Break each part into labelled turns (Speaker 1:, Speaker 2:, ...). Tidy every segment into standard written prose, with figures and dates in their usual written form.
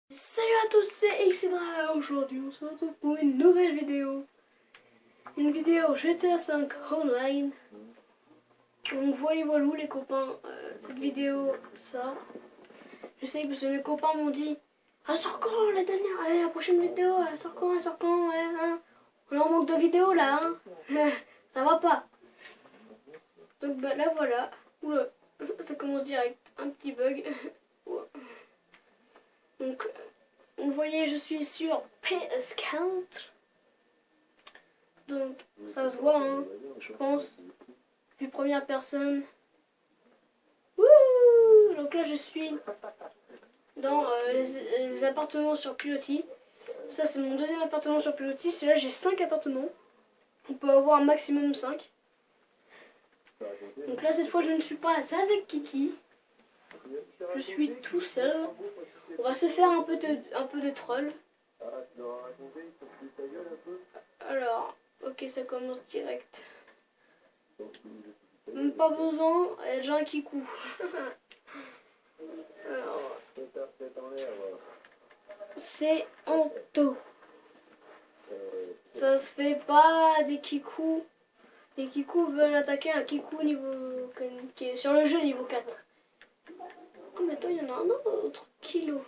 Speaker 1: Salut à tous, c'est Xedra. Aujourd'hui on se retrouve pour une nouvelle vidéo. Une vidéo GTA 5 Online. Donc voilà les copains, cette vidéo sort. Je sais parce que mes copains m'ont dit elle sort quand la dernière, allez, la prochaine vidéo, elle sort quand, ouais, hein. On est en manque de vidéos là, hein. Ça va pas. Donc bah là voilà. Oula, ça commence direct, un petit bug. Donc vous voyez, je suis sur PS4. Donc ça se voit, hein, je pense. Puis première personne. Wouh! Donc là je suis dans les appartements sur Pilotis. Ça c'est mon deuxième appartement sur Pilotis. Celui-là j'ai 5 appartements. On peut avoir un maximum 5. Donc là cette fois je ne suis pas avec Kiki. Je suis tout seul. On va se faire un peu de troll. Alors, ok, ça commence direct. Même pas besoin, il y a déjà un Kikou. Alors, c'est Anto. Ça se fait pas des Kikou. Les Kikou veulent attaquer un Kikou qui est sur le jeu niveau 4. Oh mais attends, il y en a un autre kilo.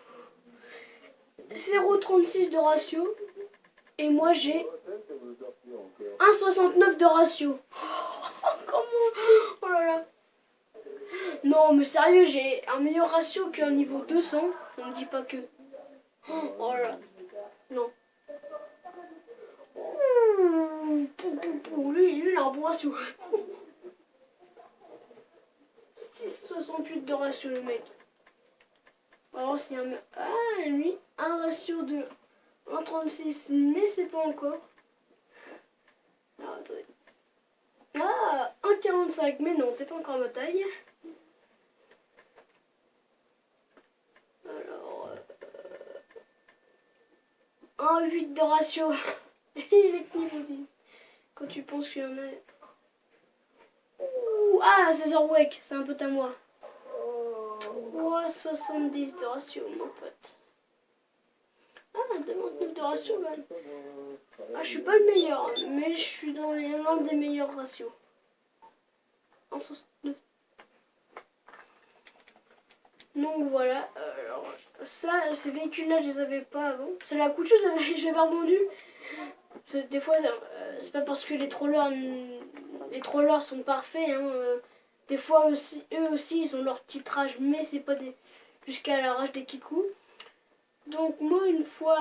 Speaker 1: 0,36 de ratio. Et moi j'ai 1,69 de ratio. Comment? Oh là là. Non mais sérieux, j'ai un meilleur ratio qu'un niveau 200. On me dit pas que. Oh là là. Non. Lui il a un bon ratio. 6,68 de ratio le mec. Alors c'est un... Ah lui, un ratio de 1,36 mais c'est pas encore. Alors attendez. Ah, 1,45 mais non, t'es pas encore à ma taille. Alors... 1,8 de ratio. Il est niveau 10. Quand tu penses qu'il y en a... Ouh, ah, c'est Zorwek, c'est un pote à moi. 3,70 de ratio, mon pote. Ah, 2,29 de ratio, man. Ah, je suis pas le meilleur, mais je suis dans l'un des meilleurs ratios. 1,69. Donc voilà, alors ça, ces véhicules-là, je les avais pas avant. C'est la couche, j'avais revendu. Des fois, c'est pas parce que les trollers sont parfaits. Hein, des fois aussi, eux aussi, ils ont leur titrage, mais c'est pas jusqu'à la rage des Kikou. Donc moi, une fois,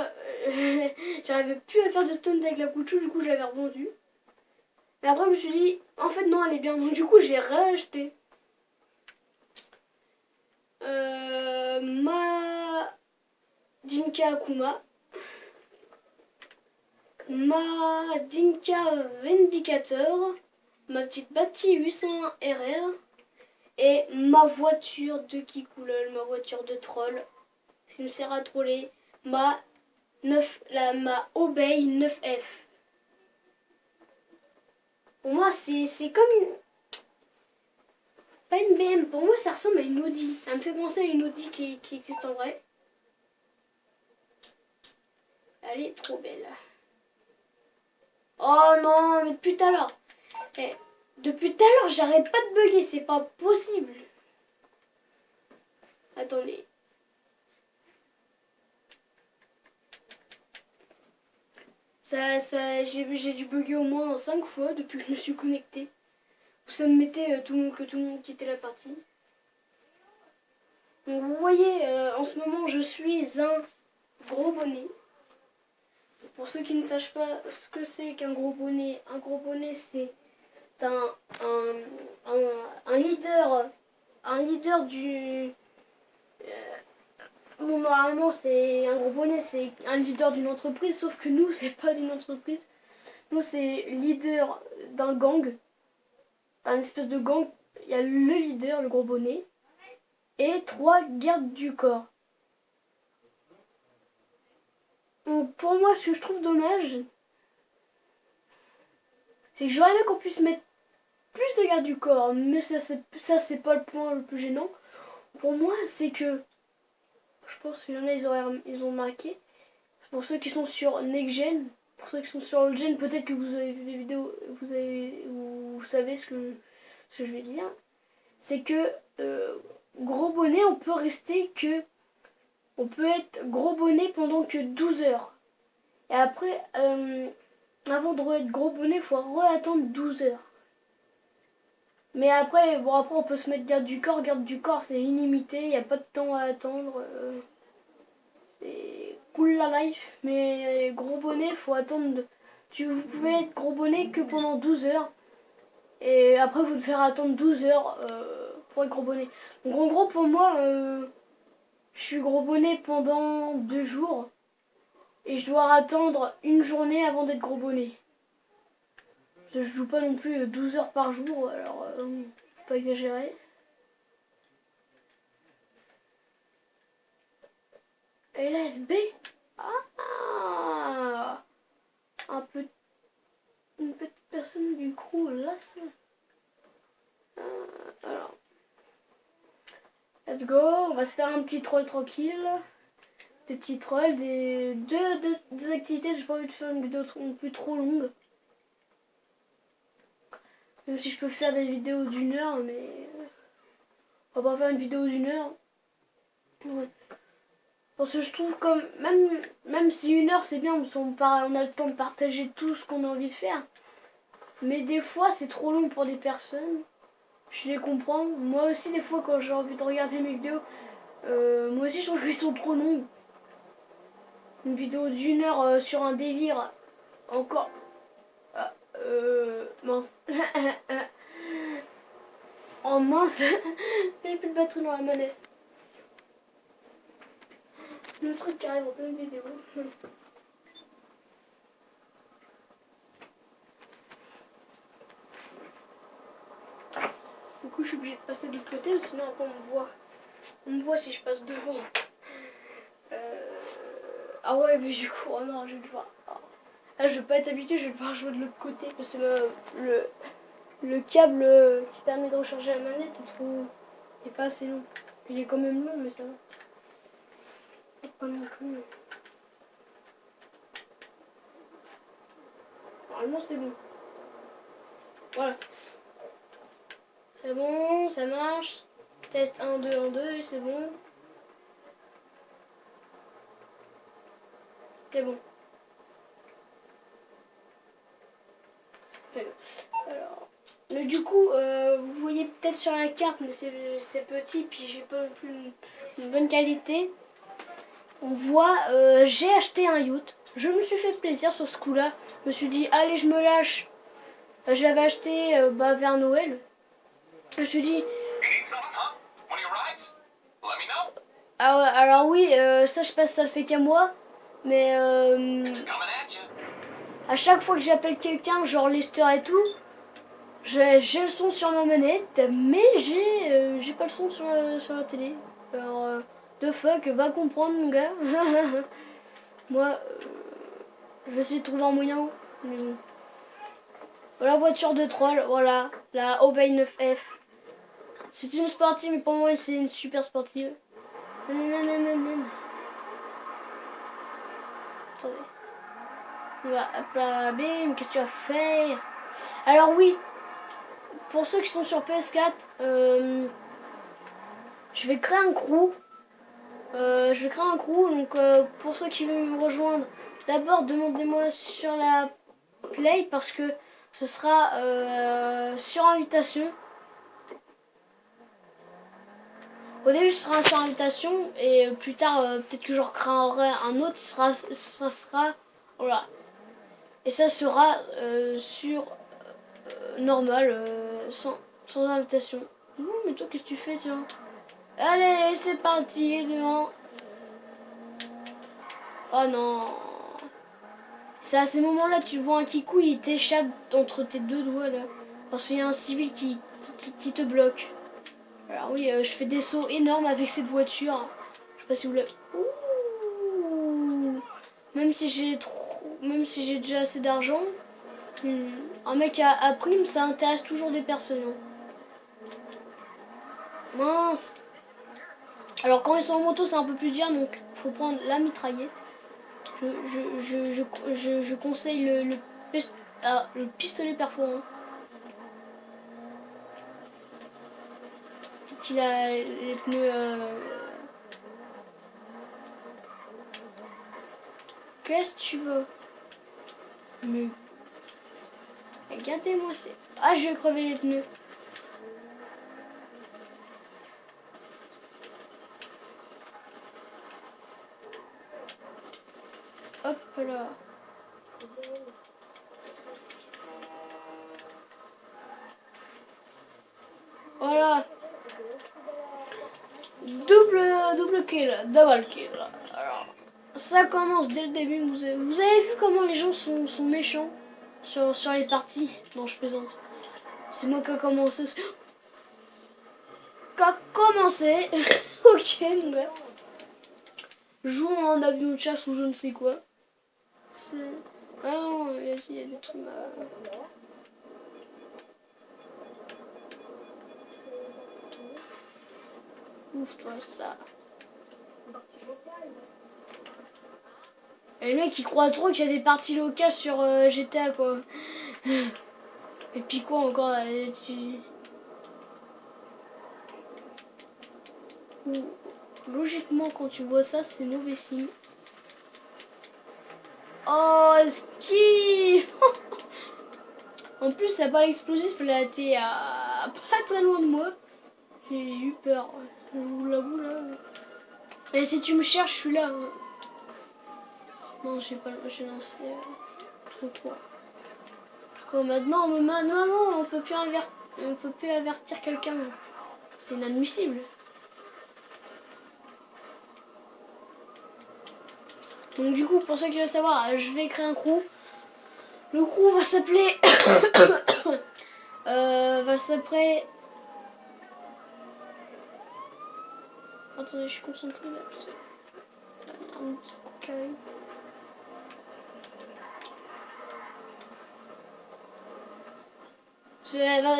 Speaker 1: j'arrivais plus à faire de stunt avec la couchou, du coup, j'avais revendu. Et après, je me suis dit, en fait, non, elle est bien. Donc du coup, j'ai racheté. Ma Dinka Akuma, ma Dinka Vindicator, ma petite Bati 801 RR et ma voiture de Kikoulol, ma voiture de troll, qui me sert à troller, ma Obey 9F. Pour moi, c'est comme une... Pas une BM, pour moi ça ressemble à une Audi. Elle me fait penser à une Audi qui existe en vrai. Elle est trop belle. Oh non, mais depuis tout à l'heure. Depuis tout à l'heure, j'arrête pas de bugger, c'est pas possible. Attendez. J'ai dû bugger au moins 5 fois depuis que je me suis connecté. Ça me mettait tout le monde quittait la partie. Donc vous voyez, en ce moment, je suis un gros bonnet. Pour ceux qui ne sachent pas ce que c'est qu'un gros bonnet c'est un leader du... Bon, normalement c'est un gros bonnet, c'est un leader d'une entreprise, sauf que nous c'est pas d'une entreprise. Nous c'est leader d'un gang, un espèce de gang. Il y a le leader, le gros bonnet, et 3 gardes du corps. Donc pour moi, ce que je trouve dommage, c'est que j'aurais aimé qu'on puisse mettre plus de gardes du corps, mais ça c'est pas le point le plus gênant. Pour moi, c'est que Je pense qu'il y en a, ils ont marqué. Pour ceux qui sont sur NextGen, pour ceux qui sont sur Old Gen, peut-être que vous avez vu des vidéos, vous savez ce que je vais dire. C'est que gros bonnet, on peut être gros bonnet pendant que 12 heures. Et après, avant de être gros bonnet, il faut attendre 12 heures. Mais après, on peut se mettre garde du corps. Garde du corps, c'est illimité, il n'y a pas de temps à attendre. C'est cool la life, mais gros bonnet, faut attendre. Vous pouvez être gros bonnet que pendant 12 heures. Et après, vous devez attendre 12 heures pour être gros bonnet. Donc en gros, pour moi, je suis gros bonnet pendant 2 jours. Et je dois attendre une journée avant d'être gros bonnet. Je joue pas non plus 12 heures par jour, alors faut pas exagérer. LSB. Ah, une petite personne du crew, là ça. Alors, let's go, on va se faire un petit troll tranquille. Des petits trolls, deux activités, j'ai pas envie de faire une vidéo non plus trop longue. Même si je peux faire des vidéos d'1 heure, mais on va pas faire une vidéo d'1 heure. Ouais. Parce que je trouve comme, même si 1 heure c'est bien, on a le temps de partager tout ce qu'on a envie de faire. Mais des fois c'est trop long pour des personnes. Je les comprends. Moi aussi des fois quand j'ai envie de regarder mes vidéos, moi aussi je trouve qu'elles sont trop longues. Une vidéo d'1 heure sur un délire, encore... mince. Oh mince. J'ai plus de batterie dans la manette. Le truc qui arrive en pleine vidéo. Du coup je suis obligée de passer de l'autre côté, sinon après on me voit si je passe devant. Ah ouais, mais du coup, oh non, je vais devoir... Là, je vais pas être habituée, je vais devoir jouer de l'autre côté parce que le câble qui permet de recharger la manette est pas assez long. Il est quand même long, mais ça va. Pas non plus. Normalement, c'est bon. Voilà. C'est bon, ça marche. Test 1, 2, 1, 2, c'est bon. C'est bon. Alors, mais du coup, vous voyez peut-être sur la carte, mais c'est petit, puis j'ai pas non plus une bonne qualité. On voit, j'ai acheté un yacht. Je me suis fait plaisir sur ce coup-là. Je me suis dit, allez, je me lâche. Je l'avais acheté vers Noël. Je me suis dit... Ah ouais, alors oui, ça je sais pas si ça le fait qu'à moi. Mais à chaque fois que j'appelle quelqu'un, genre Lester et tout, j'ai le son sur ma manette, mais j'ai pas le son sur la télé. Alors, the fuck, va comprendre mon gars. Moi, je vais essayer de trouver un moyen. Mais bon. Voilà, voiture de troll, voilà, la Obey 9F. C'est une sportive, mais pour moi c'est une super sportive. Attendez. Voilà, hop là, bim, qu'est-ce que tu vas faire? Alors oui, pour ceux qui sont sur PS4, je vais créer un crew. Donc pour ceux qui veulent me rejoindre, d'abord demandez-moi sur la Play parce que ce sera sur invitation. Au début ce sera sur invitation et plus tard peut-être que je recréerai un autre, ça sera voilà. Et ça sera sur normal, sans invitation. Non mais toi qu'est-ce que tu fais tiens? Allez c'est parti devant. Oh non. C'est à ces moments-là tu vois un kikou, il t'échappe entre tes deux doigts là. Parce qu'il y a un civil qui te bloque. Alors oui, je fais des sauts énormes avec cette voiture. Je sais pas si vous l'avez... Même si j'ai déjà assez d'argent, un mec à prime, ça intéresse toujours des personnes. Mince. Alors quand ils sont en moto c'est un peu plus dur, donc faut prendre la mitraillette. Je conseille le pistolet perforant. Qu'il a les pneus qu'est-ce que tu veux? Mais regardez-moi c'est. Ah je vais crever les pneus. Hop là. Voilà. Double kill, double kill. Alors, ça commence dès le début. Vous avez vu comment les gens sont méchants sur les parties? Non, je plaisante. C'est moi qui a commencé. Ok, mon gars. Joue en avion de chasse ou je ne sais quoi. Ah non, il y a des trucs. Ouf-toi ça. Et le mec il croit trop qu'il y a des parties locales sur GTA quoi. Et puis quoi encore logiquement quand tu vois ça c'est mauvais signe. Oh ski. En plus ça pas l'explosif, là t'es à pas très loin de moi. J'ai eu peur. Je vous l'avoue là. Et si tu me cherches je suis là. Non j'ai lancé trop. Oh, maintenant on peut plus avertir quelqu'un. C'est inadmissible. Donc du coup pour ceux qui veulent savoir, je vais créer un crew. Le crew va s'appeler attendez, je suis concentrée là. Un petit coup carré.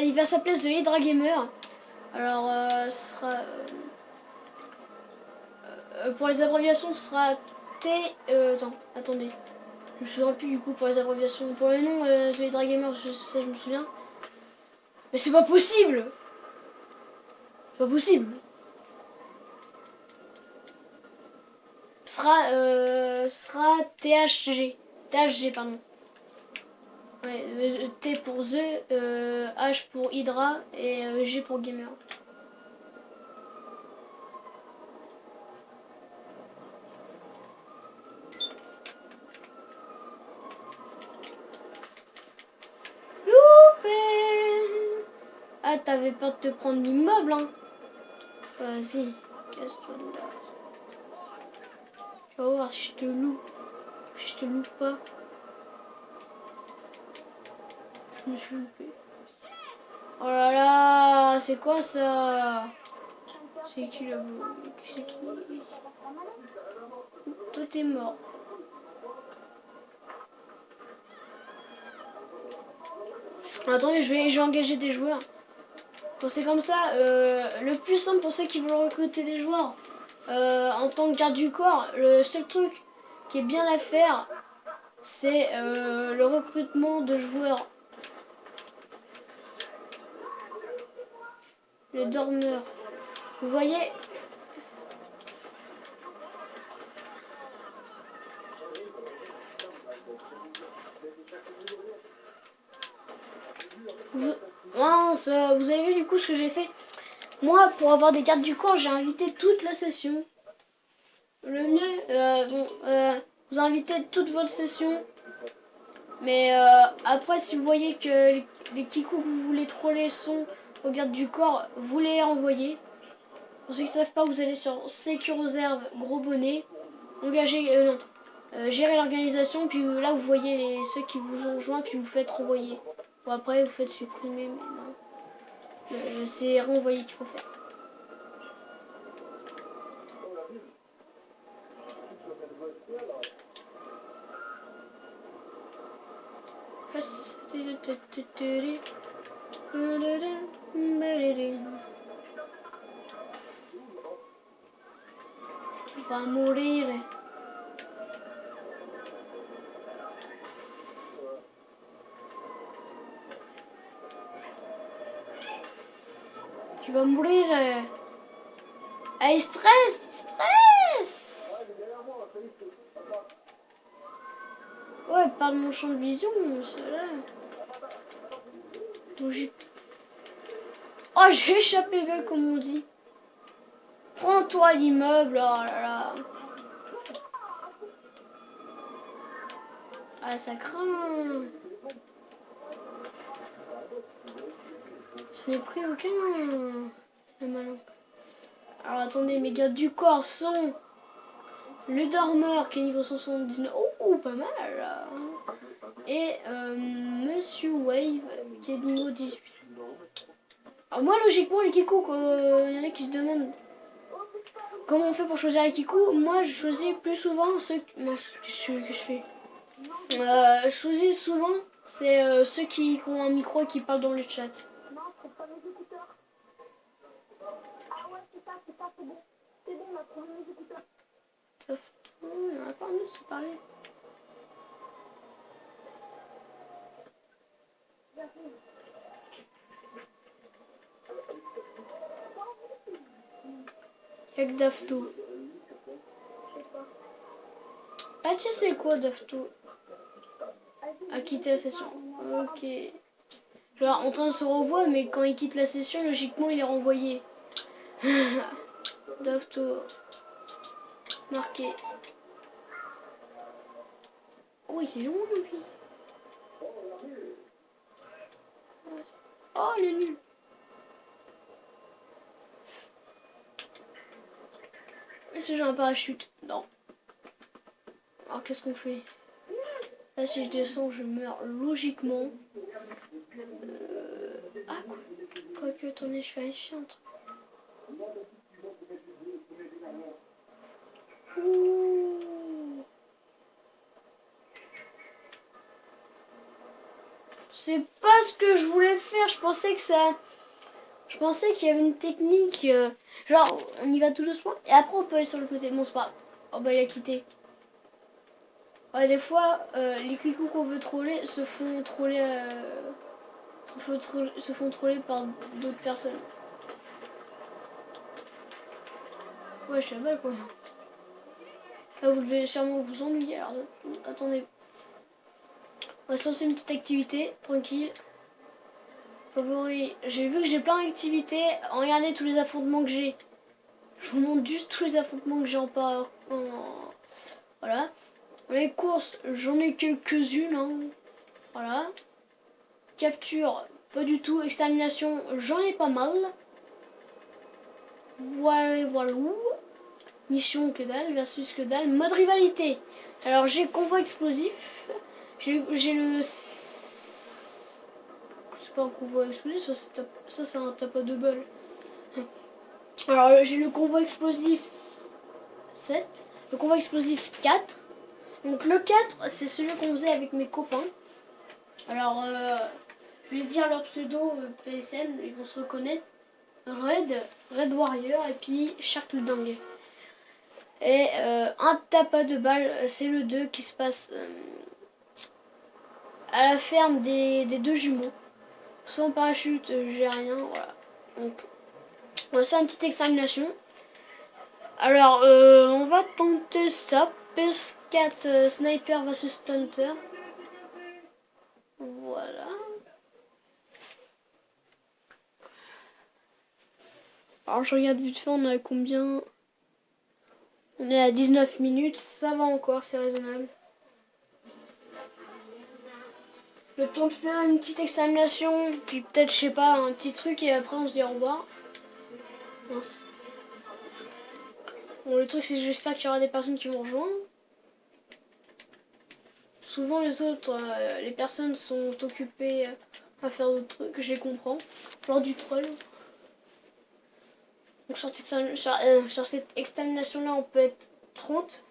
Speaker 1: Il va s'appeler The Hydra Gamer. Alors, ce sera pour les abréviations, ce sera attendez. Je me souviens plus du coup pour les abréviations. Pour le nom, The Hydra Gamer, ça je me souviens. Mais c'est pas possible. C'est pas possible. Sera THG pardon. Ouais, T pour The, H pour Hydra et G pour Gamer. Loupé. Ah, t'avais peur de te prendre l'immeuble, hein. Vas-y, casse-toi de là. Tu vas voir si je te loue. Si je te loue pas. Je me suis loupé. Oh là là, c'est quoi ça? C'est qui là? C'est qui? Toi t'es mort. Attendez, je vais engager des joueurs. Quand c'est comme ça, le plus simple pour ceux qui veulent recruter des joueurs en tant que garde du corps, le seul truc qui est bien à faire, c'est le recrutement de joueurs. Le dormeur. Vous voyez? Mince, vous avez vu du coup ce que j'ai fait? Moi, pour avoir des cartes du corps, j'ai invité toute la session. Le mieux, vous invitez toute votre session. Mais après, si vous voyez que les kikous que vous voulez troller sont aux gardes du corps, vous les envoyez. Pour ceux qui ne savent pas, vous allez sur Sécureserve, gros bonnet, gérer l'organisation, puis là vous voyez ceux qui vous ont rejoint, puis vous faites renvoyer. Bon après vous faites supprimer, mais non. C'est renvoyer qu'il faut faire. va mourir. Tu vas mourir. Ah, il stresse, il stresse. Ouais, par mon champ de vision, c'est là. Oh, j'ai échappé belle, comme on dit. Prends-toi l'immeuble, oh là là. Ah, ça craint. Je n'ai pris aucun. Le malin. Alors attendez, mes gars du corps sont le dormeur qui est niveau 79. Oh, pas mal là. Et Monsieur Wave qui est niveau 18. Alors moi logiquement les Kikou, il y en a qui se demandent comment on fait pour choisir les Kikou. Moi je choisis plus souvent ceux que... Qu'est-ce que je fais je choisis souvent c'est ceux qui ont un micro et qui parlent dans le chat.
Speaker 2: Non, c'est pas mes écouteurs. Ah ouais, c'est ça, c'est bon. C'est bon, on a trouvé mes écouteurs.
Speaker 1: Il y en a pas un autre qui parlait. Avec Dafto. Ah, tu sais quoi, Dafto? A quitté la session. Ok. Genre, en train de se revoir, mais quand il quitte la session, logiquement, il est renvoyé. Dafto. Marqué. Oh, il est loin, lui. Oh, il est nul. Est-ce que j'ai un parachute? Non. Alors, qu'est-ce qu'on fait? Là, si je descends, je meurs logiquement. Ah, quoi? Quoique, attendez, je vérifie un truc. Ouh. C'est pas ce que je voulais faire. Je pensais que ça... Je pensais qu'il y avait une technique... genre, on y va tout doucement. Et après, on peut aller sur le côté. Bon, c'est pas... Oh, bah, il a quitté. Ouais, des fois, les Kikou qu'on veut troller se font troller... se font troller par d'autres personnes. Ouais, je sais pas quoi. Là, vous devez sûrement vous ennuyer. Alors, attendez. On va se lancer une petite activité, tranquille. Favori. J'ai vu que j'ai plein d'activités. Regardez tous les affrontements que j'ai. Je vous montre juste tous les affrontements que j'ai en part. Voilà. Les courses, j'en ai quelques-unes. Hein. Voilà. Capture, pas du tout. Extermination, j'en ai pas mal. Voilà, voilà. Mission, que dalle. Versus, que dalle. Mode rivalité. Alors, j'ai convoi explosif. J'ai le... C'est pas un convoi explosif, ça c'est un tape à deux balles. Alors, j'ai le convoi explosif 7. Le convoi explosif 4. Donc, le 4, c'est celui qu'on faisait avec mes copains. Alors, je vais dire leur pseudo PSN, ils vont se reconnaître. Red Warrior et puis Shark le dingue. Et un tapas de balle, c'est le 2 qui se passe à la ferme des deux jumeaux. Sans parachute, j'ai rien, voilà. Donc, on va faire une petite extermination. Alors, on va tenter ça. PS4 Sniper vs Stunter. Voilà. Alors je regarde vite fait, on est à combien? On est à 19 minutes, ça va encore, c'est raisonnable. Le temps de faire une petite extermination, puis peut-être, je sais pas, un petit truc, et après on se dit au revoir. Mince. Bon, le truc c'est que j'espère qu'il y aura des personnes qui vont rejoindre. Souvent les autres, les personnes sont occupées à faire d'autres trucs, je les comprends. Genre du troll. Donc sur cette extermination là on peut être 30.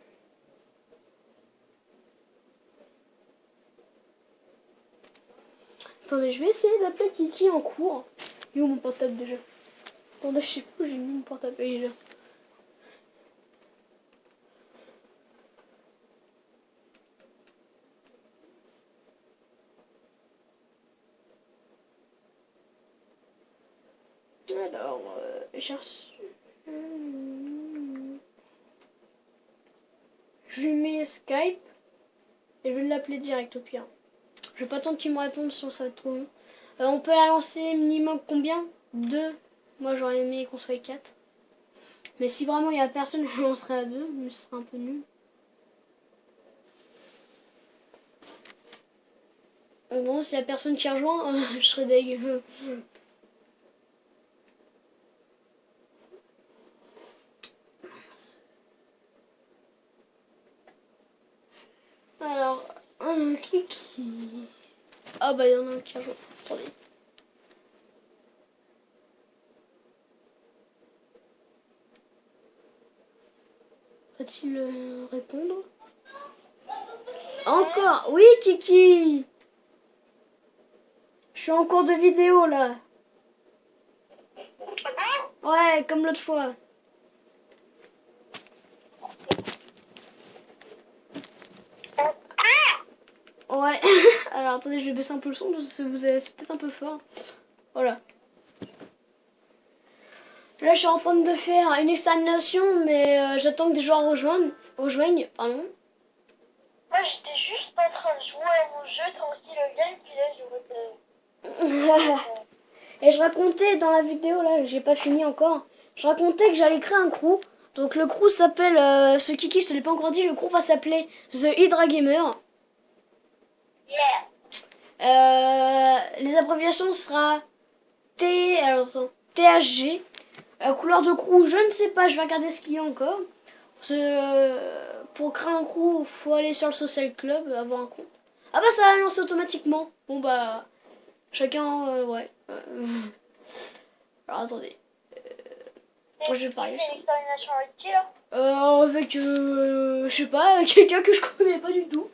Speaker 1: Attendez, je vais essayer d'appeler Kiki en cours. Il est où mon portable déjà? Attendez, je sais pas où j'ai mis mon portable. Il est là. Alors, j'ai reçu... Je lui mets Skype et je vais l'appeler direct au pire. Je vais pas attendre qu'il me réponde sinon ça va être trop long. On peut la lancer minimum combien? 2. Moi j'aurais aimé qu'on soit 4. Mais si vraiment il y a personne, on serait à 2, mais ce serait un peu nul. En gros, s'il y a personne qui rejoint, je serais deg. Alors, un Kiki. Ah bah il y en a un qui rejoint. Attendez. Va-t-il répondre? Encore? Oui, Kiki! Je suis en cours de vidéo là. Ouais, comme l'autre fois. Ouais. Alors attendez, je vais baisser un peu le son parce que c'est peut-être un peu fort. Voilà. Là, je suis en train de faire une extermination, mais j'attends que des joueurs rejoignent. Pardon.
Speaker 2: Moi, j'étais juste en train de jouer à mon jeu tranquille le game, puis là, je votais.
Speaker 1: Et je racontais dans la vidéo, là, j'ai pas fini encore. Je racontais que j'allais créer un crew. Donc le crew s'appelle, ce Kiki, je te l'ai pas encore dit, le crew va s'appeler The Hydra Gamer.
Speaker 2: Yeah.
Speaker 1: Les abréviations sera THG. Couleur de crew, je ne sais pas, je vais regarder ce qu'il y a encore. Pour créer un crew, faut aller sur le social club, avoir un compte. Ah bah ça l'a lancé automatiquement. Bon bah, chacun, ouais. Alors attendez. Je vais parler.
Speaker 2: C'est une extermination avec qui là?
Speaker 1: Avec, je sais pas, quelqu'un que je connais pas du tout.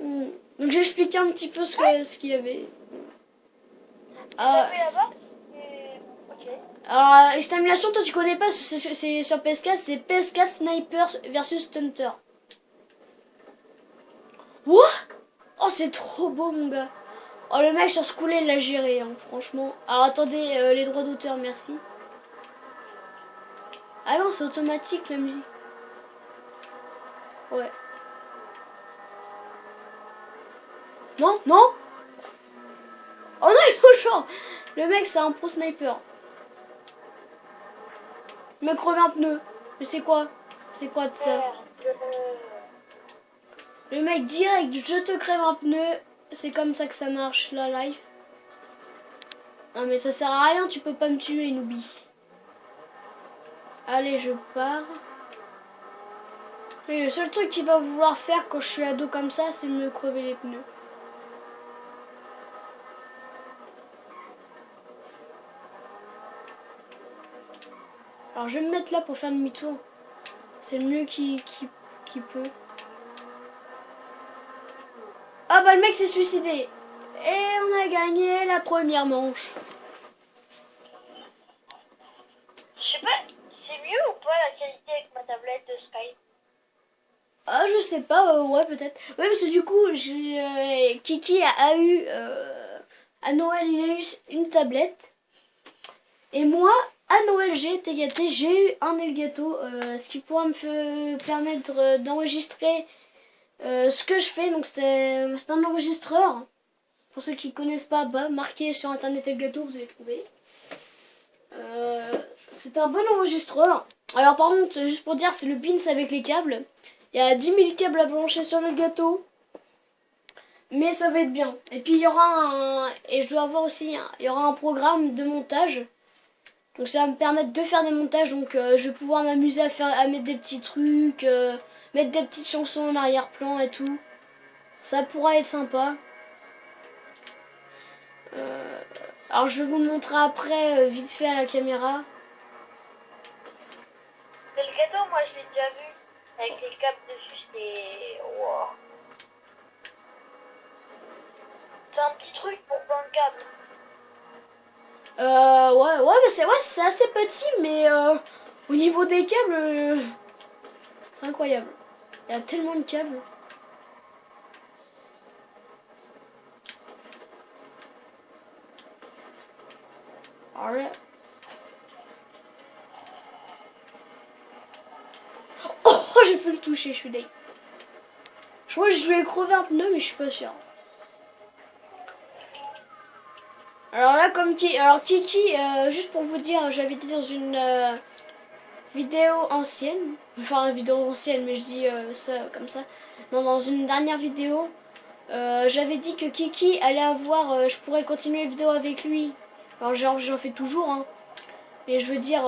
Speaker 1: Donc j'ai expliqué un petit peu ce qu'il y avait.
Speaker 2: T'as vu là-bas? Ok.
Speaker 1: Alors, l'extermination, toi tu connais pas, c'est sur PS4, c'est PS4 Sniper versus Stunter. What? Oh, c'est trop beau, mon gars. Oh, le mec sur ce coup-là, il l'a géré, hein, franchement. Alors, attendez, les droits d'auteur, merci. Ah non, c'est automatique, la musique. Ouais. Non, non. Oh non, il faut genre. Le mec, c'est un pro sniper. Il m'a crevé un pneu. Mais c'est quoi? C'est quoi de ça? Le mec direct, je te crève un pneu. C'est comme ça que ça marche, la life. Non mais ça sert à rien, tu peux pas me tuer, Noobi. Allez, je pars. Mais le seul truc qu'il va vouloir faire quand je suis ado comme ça, c'est me crever les pneus. Alors je vais me mettre là pour faire demi-tour. C'est le mieux qui peut. Ah bah le mec s'est suicidé. Et on a gagné la première manche.
Speaker 2: Je sais pas, c'est mieux ou pas la qualité avec ma tablette de Skype?
Speaker 1: Ah je sais pas, ouais peut-être. Ouais parce que du coup, Kiki a eu... à Noël il a eu une tablette. Et moi, à Noël j'ai été gâtée, j'ai eu un Elgato. Ce qui pourra me permettre d'enregistrer ce que je fais. Donc c'est un enregistreur. Pour ceux qui connaissent pas, bah, marquez sur internet Elgato, vous allez trouver. C'est un bon enregistreur. Alors par contre, juste pour dire, c'est le pins avec les câbles. Il y a 10 000 câbles à brancher sur le gâteau. Mais ça va être bien. Et puis il y aura un... Et je dois avoir aussi... Il y aura un programme de montage. Donc ça va me permettre de faire des montages. Donc je vais pouvoir m'amuser à mettre des petits trucs. Mettre des petites chansons en arrière-plan et tout. Ça pourra être sympa. Alors je vais vous le montrer après, vite fait à la caméra.
Speaker 2: Le gâteau, moi je l'ai déjà vu. Avec les câbles dessus, c'est... Wow. C'est un petit truc pour plein de câbles.
Speaker 1: Ouais, mais c'est assez petit, mais au niveau des câbles, c'est incroyable. Il y a tellement de câbles. Alors là, j'ai fait le toucher, je suis dingue. Je crois que je lui ai crevé un pneu, mais je suis pas sûr. Alors là, alors Kiki, juste pour vous dire, j'avais été dans une vidéo ancienne. Enfin, une vidéo ancienne, mais je dis ça comme ça. Non, dans une dernière vidéo, j'avais dit que Kiki allait avoir... je pourrais continuer les vidéos avec lui. Alors j'en fais toujours, hein. Mais je veux dire...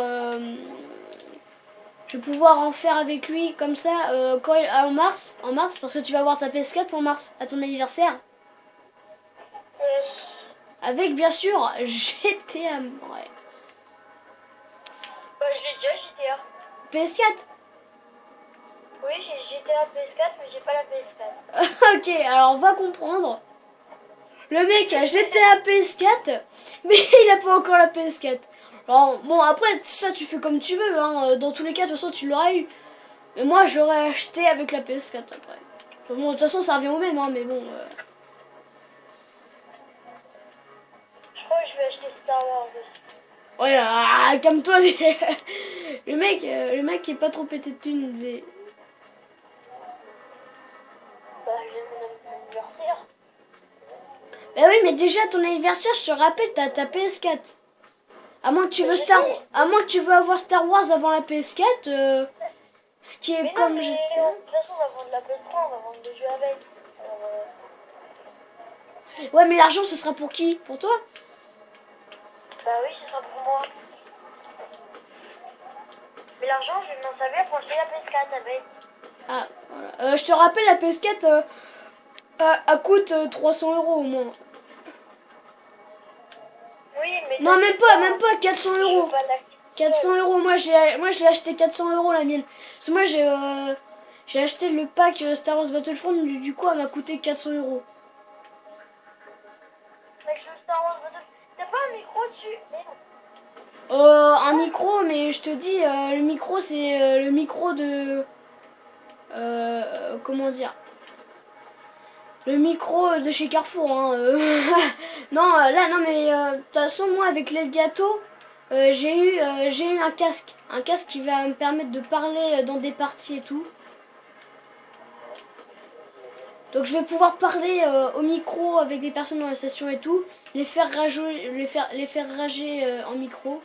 Speaker 1: je vais pouvoir en faire avec lui comme ça en mars, parce que tu vas avoir ta PS4 en mars, à ton anniversaire. Avec bien sûr GTA. Ouais.
Speaker 2: Bah, je l'ai déjà GTA.
Speaker 1: PS4.
Speaker 2: Oui, j'ai GTA PS4, mais j'ai pas la PS4.
Speaker 1: Ok, alors on va comprendre. Le mec a GTA PS4, mais il a pas encore la PS4. Alors, bon, après, ça tu fais comme tu veux, hein. Dans tous les cas, de toute façon, tu l'aurais eu. Mais moi, j'aurais acheté avec la PS4 après. Bon, de toute façon, ça revient au même, hein, mais bon.
Speaker 2: Je crois que je vais acheter Star Wars aussi.
Speaker 1: Ouais, calme-toi. Le mec est pas trop pété de thunes.
Speaker 2: Bah, j'ai mon anniversaire.
Speaker 1: Bah oui, mais déjà, ton anniversaire, je te rappelle, t'as ta PS4. À moins que tu veux à moins que tu veux avoir Star Wars avant la PS4, ce qui est
Speaker 2: Mais
Speaker 1: comme
Speaker 2: non, mais
Speaker 1: GTA.
Speaker 2: de toute façon, on va vendre la PS3, on va vendre des jeux avec. Alors,
Speaker 1: Ouais, mais l'argent, ce sera pour qui? Pour toi?
Speaker 2: bah oui, ce sera pour moi. Mais l'argent, je vais m'en servir pour acheter la PS4 avec.
Speaker 1: Ah, voilà. Je te rappelle, la PS4, elle coûte 300 € au moins.
Speaker 2: Oui, mais
Speaker 1: Non, même pas 400
Speaker 2: je veux
Speaker 1: €.
Speaker 2: pas l'acheter.
Speaker 1: 400 €, moi je l'ai acheté 400 € la mienne. Parce que moi j'ai acheté le pack Star Wars Battlefront, du coup elle m'a coûté 400 €.
Speaker 2: Avec le Star Wars Battle. T'as pas un micro dessus? Mais non.
Speaker 1: Un micro, mais je te dis, le micro c'est le micro de... comment dire? Le micro de chez Carrefour, hein. Non, là, non, mais de toute façon, moi avec les gâteaux, j'ai eu un casque. Un casque qui va me permettre de parler dans des parties et tout. Donc je vais pouvoir parler au micro avec des personnes dans la station et tout. Les faire rager, les faire rager en micro.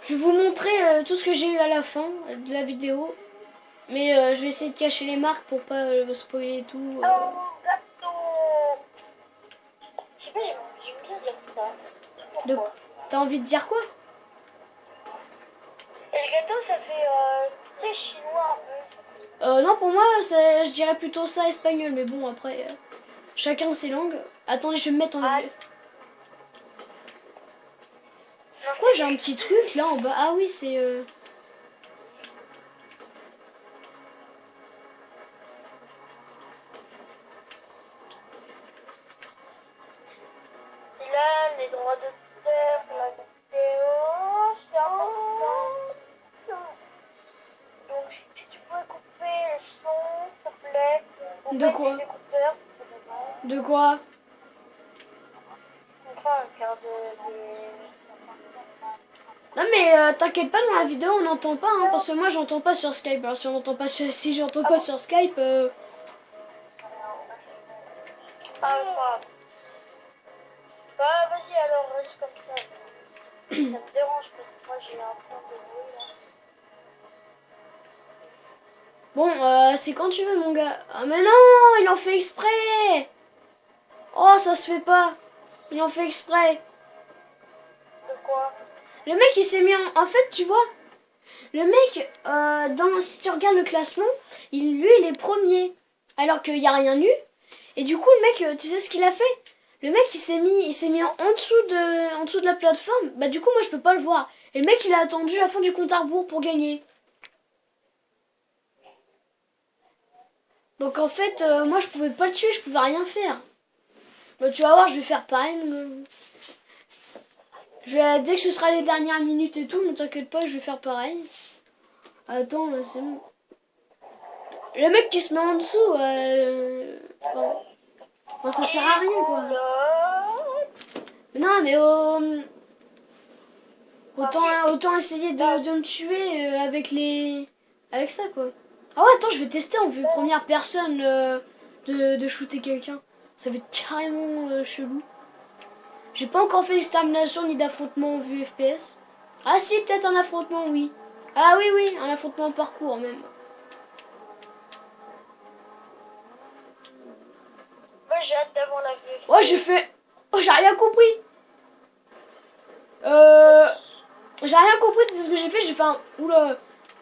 Speaker 1: Je vais vous montrer tout ce que j'ai eu à la fin de la vidéo. Mais je vais essayer de cacher les marques pour pas spoiler et tout.
Speaker 2: Oh, gâteau. Je sais pas, j'aime bien dire ça. Pourquoi?
Speaker 1: T'as envie de dire quoi?
Speaker 2: Et le gâteau, ça fait, tu sais, chinois un peu.
Speaker 1: Non, pour moi, je dirais plutôt ça espagnol. Mais bon, après, chacun ses langues. Attendez, je vais me mettre en... Pourquoi j'ai un petit truc là en bas? Ah oui, c'est...
Speaker 2: Il a les droits d'auteur pour la vidéo, c'est important. Donc, si tu peux couper le son, s'il te plaît.
Speaker 1: De quoi?
Speaker 2: Les écouteurs,
Speaker 1: De quoi?
Speaker 2: enfin, faire
Speaker 1: Non mais t'inquiète pas, dans la vidéo on n'entend pas, hein, parce que moi j'entends pas sur Skype. Alors si on n'entend pas si j'entends pas sur Skype...
Speaker 2: Ah, grave. Bah, vas-y, alors, reste comme ça. Ça me dérange parce que moi j'ai un fond de bruit là.
Speaker 1: Bon, c'est quand tu veux mon gars. Ah mais non, il en fait exprès. Oh, ça se fait pas. Il en fait exprès.
Speaker 2: De quoi?
Speaker 1: Le mec il s'est mis en fait, tu vois, le mec, si tu regardes le classement, lui il est premier. Alors qu'il n'y a rien eu. Et du coup le mec, tu sais ce qu'il a fait? Le mec il s'est mis en dessous de la plateforme. Bah du coup moi je peux pas le voir. Et le mec il a attendu la fin du compte à rebours pour gagner. Donc en fait moi je pouvais pas le tuer, je pouvais rien faire. Bah tu vas voir, je vais faire pareil. Dès que ce sera les dernières minutes et tout, ne t'inquiète pas, je vais faire pareil. Attends, c'est bon. Le mec qui se met en dessous, bon, ça sert à rien quoi. Non mais autant essayer de me tuer avec les avec ça quoi. Ah ouais, attends, je vais tester en vue première personne de shooter quelqu'un. Ça va être carrément chelou. J'ai pas encore fait d'extermination ni d'affrontement en vue FPS. Ah si, peut-être un affrontement, oui. Ah oui, oui, un affrontement en parcours même.
Speaker 2: Moi, j'ai hâte d'avoir la vue.
Speaker 1: Oh, j'ai fait... Oh, j'ai rien compris. J'ai rien compris de ce que j'ai fait. J'ai fait un... Oula.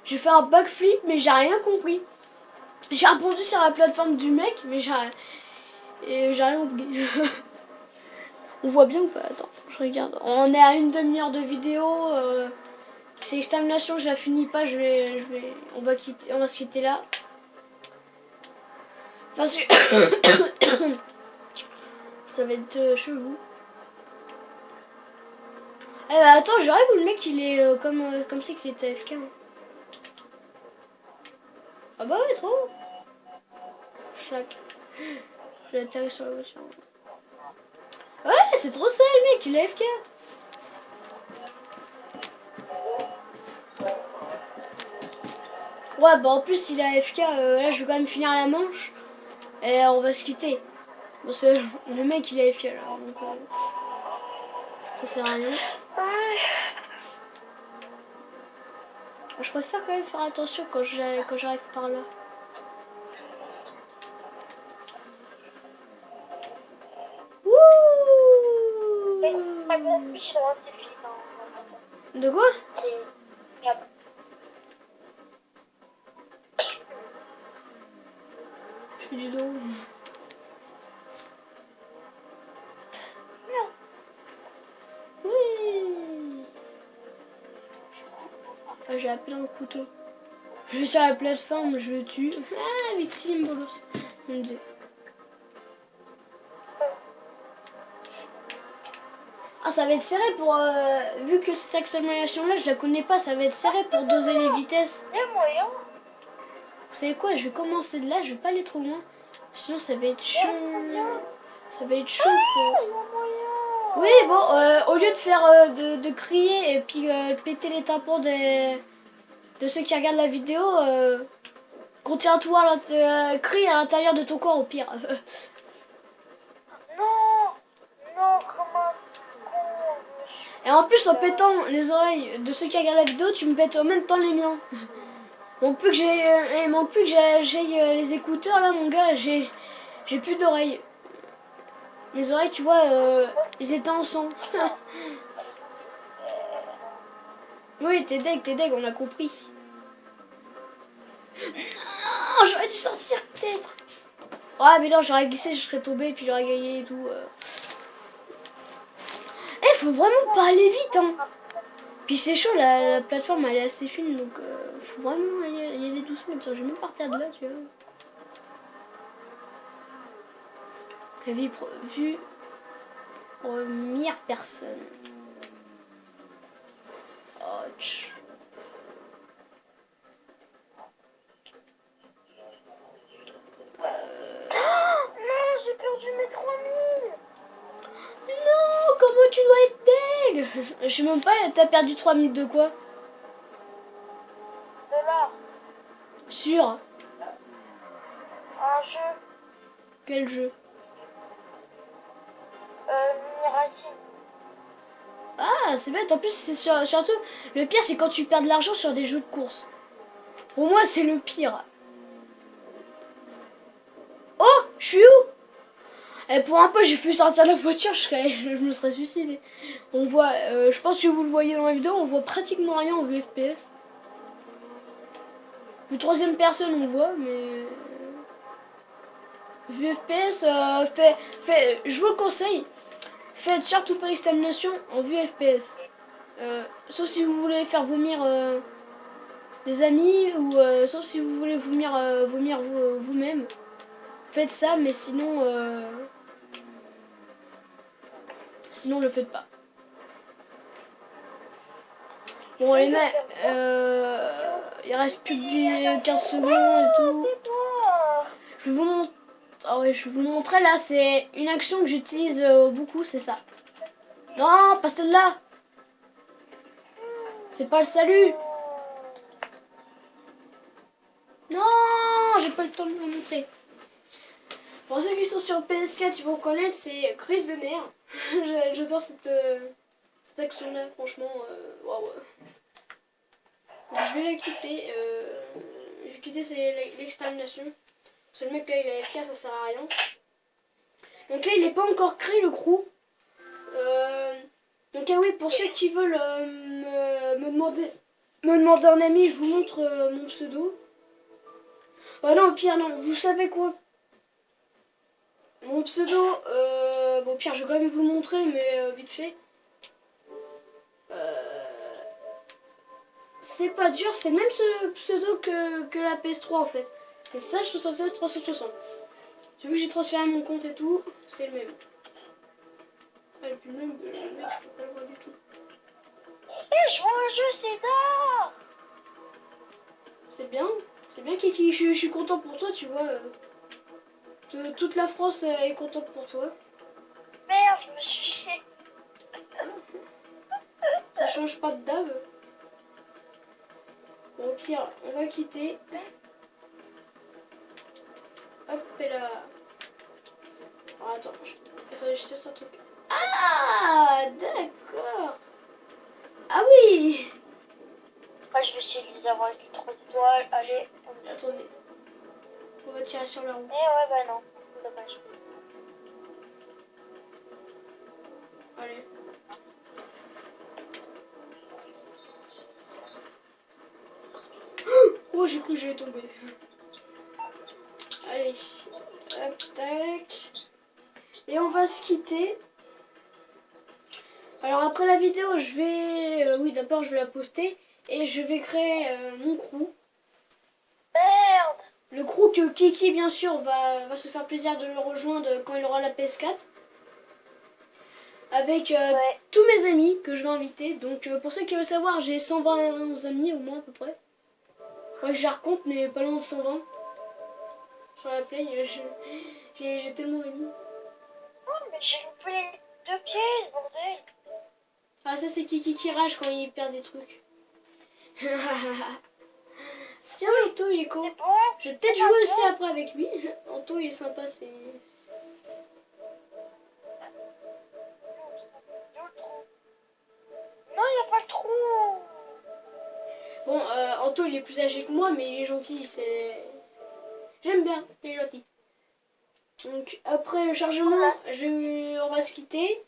Speaker 1: J'ai fait un backflip, mais j'ai rien compris. J'ai répondu sur la plateforme du mec, mais j'ai rien compris. On voit bien ou pas? Attends, je regarde. On est à une demi-heure de vidéo. C'est extermination, je la finis pas. On va se quitter là. Parce que ça va être chelou. Eh bah attends, j'arrive où le mec il est comme c'est qu'il était AFK. Hein. Ah bah ouais, trop. Chac. Je vais atterrir sur la voiture. Ouais, c'est trop ça le mec, il est AFK. Ouais, bah en plus il est AFK, là je vais quand même finir la manche. Et on va se quitter. Parce que le mec il est AFK là. Donc, ça sert à rien. Je préfère quand même faire attention quand j'arrive par là. De quoi? Je fais du dos. Oui. Ah, j'ai appelé un couteau. Je vais sur la plateforme, je le tue. Ah, victime, bolos. On me disait. Ah, ça va être serré pour... vu que cette accélération-là, je la connais pas, ça va être serré pour doser les vitesses.
Speaker 2: Il y a moyen.
Speaker 1: Vous savez quoi? Je vais commencer de là, je vais pas aller trop loin. Sinon, ça va être chaud. Ça va être chaud pour... Oui, bon, au lieu de faire... de crier et puis péter les tympans de ceux qui regardent la vidéo, contiens-toi, crie à l'intérieur de ton corps au pire.
Speaker 2: Non, comment?
Speaker 1: Et en plus, en pétant les oreilles de ceux qui regardent la vidéo, tu me pètes en même temps les miens. Manque plus que j'aille les écouteurs là, mon gars, j'ai plus d'oreilles. Les oreilles, tu vois, ils étaient en sang. Oui, t'es deg, on a compris. Non, j'aurais dû sortir peut-être. Ouais, mais non, j'aurais glissé, je serais tombé et puis j'aurais gagné et tout. Eh, faut vraiment pas aller vite, hein. Puis c'est chaud, la plateforme elle est assez fine, donc faut vraiment y aller doucement. Tiens, je vais même partir de là, tu vois. Vue première personne. Ouch.
Speaker 2: Non, j'ai perdu mes 3000.
Speaker 1: Non, comment tu dois être deg? Je sais même pas, t'as perdu 3 minutes de quoi?
Speaker 2: De là,
Speaker 1: Sur
Speaker 2: un jeu,
Speaker 1: quel jeu?
Speaker 2: Mini
Speaker 1: Ah, c'est bête, en plus c'est surtout... Le pire c'est quand tu perds de l'argent sur des jeux de course. Pour moi c'est le pire. Oh, je suis où? Et pour un peu j'ai pu sortir de la voiture, je me serais suicidé. On voit, je pense que vous le voyez dans la vidéo, on voit pratiquement rien en vue FPS. Vue troisième personne on voit, mais... Vue FPS, je vous le conseille. Faites surtout pas l'extermination en vue FPS. Sauf si vous voulez faire vomir des amis ou sauf si vous voulez vomir vous-même. Faites ça, mais sinon sinon le faites pas. Bon les mecs, il reste plus que 15 secondes et tout. Je vais vous montrer. Ah ouais, je vais vous montrer là, c'est une action que j'utilise beaucoup, c'est ça. Non, pas celle-là. C'est pas le salut. j'ai pas le temps de vous montrer. Pour ceux qui sont sur PS4, ils vont connaître, c'est crise de nerfs. J'adore cette action-là, franchement. Waouh. Je vais la quitter. Je vais quitter, c'est l'extermination. Parce que le mec là, il a FK, ça sert à rien. Donc là, il n'est pas encore créé le crew. Donc ah oui, pour ceux qui veulent me demander un ami, je vous montre mon pseudo. Oh non, au pire, non, vous savez quoi? Mon pseudo, bon, pire, je vais quand même vous le montrer, mais vite fait. C'est pas dur, c'est le même pseudo que la PS3 en fait. C'est Sage76 360. J'ai vu que j'ai transféré mon compte et tout, c'est le même. Ah, le plus même, le mec, je peux pas le voir du tout.
Speaker 2: Je vois un jeu, c'est d'or.
Speaker 1: C'est bien Kiki, je suis content pour toi, tu vois. Toute la France est contente pour toi.
Speaker 2: Merde, je me suis chié.
Speaker 1: Ça change pas de dave. Bon, au pire, on va quitter. Hop, et là. Oh, attends, je teste un truc. Ah, d'accord. Ah oui.
Speaker 2: Moi, je vais essayer de les avoir avec les 3 étoiles. Allez.
Speaker 1: Attendez. On va tirer sur la roue.
Speaker 2: Eh ouais, bah non. Dommage.
Speaker 1: Allez. Oh, j'ai cru que j'allais tomber. Allez. Hop, tac. Et on va se quitter. Alors après la vidéo, je vais... oui, d'abord, je vais la poster. Et je vais créer mon crew.
Speaker 2: Merde.
Speaker 1: Le crew que Kiki, bien sûr, va se faire plaisir de le rejoindre quand il aura la PS4. Avec tous mes amis que je vais inviter. Donc pour ceux qui veulent savoir, j'ai 120 amis au moins à peu près. Faudrait que je les recompte, mais pas loin de 120. Sur la play, j'ai tellement d'amis.
Speaker 2: Oh, mais j'ai loupé les 2 pièces, bordel.
Speaker 1: Ah, ça c'est Kiki qui rage quand il perd des trucs. Tiens, Anto, il est con.
Speaker 2: C'est bon.
Speaker 1: Je vais peut-être jouer aussi après avec lui. Anto, il est sympa, c'est...
Speaker 2: Non, il n'y a pas le trou.
Speaker 1: Bon, Anto, il est plus âgé que moi, mais il est gentil, c'est... J'aime bien, il est gentil. Donc, après le chargement, on va se quitter.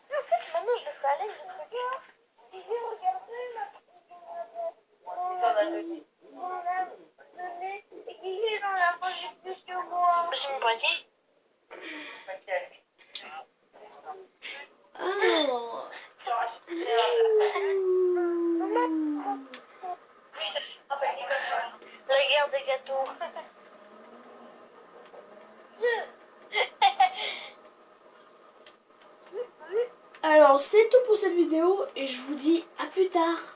Speaker 2: En fait, maintenant, je le fais à l'aise, je regarde. Et j'ai regardé ma donné. On a donné. Et qui est dans la poche du plus que moi. C'est mon poignet.
Speaker 1: Alors...
Speaker 2: La guerre des gâteaux.
Speaker 1: Alors, c'est tout pour cette vidéo et je vous dis à plus tard.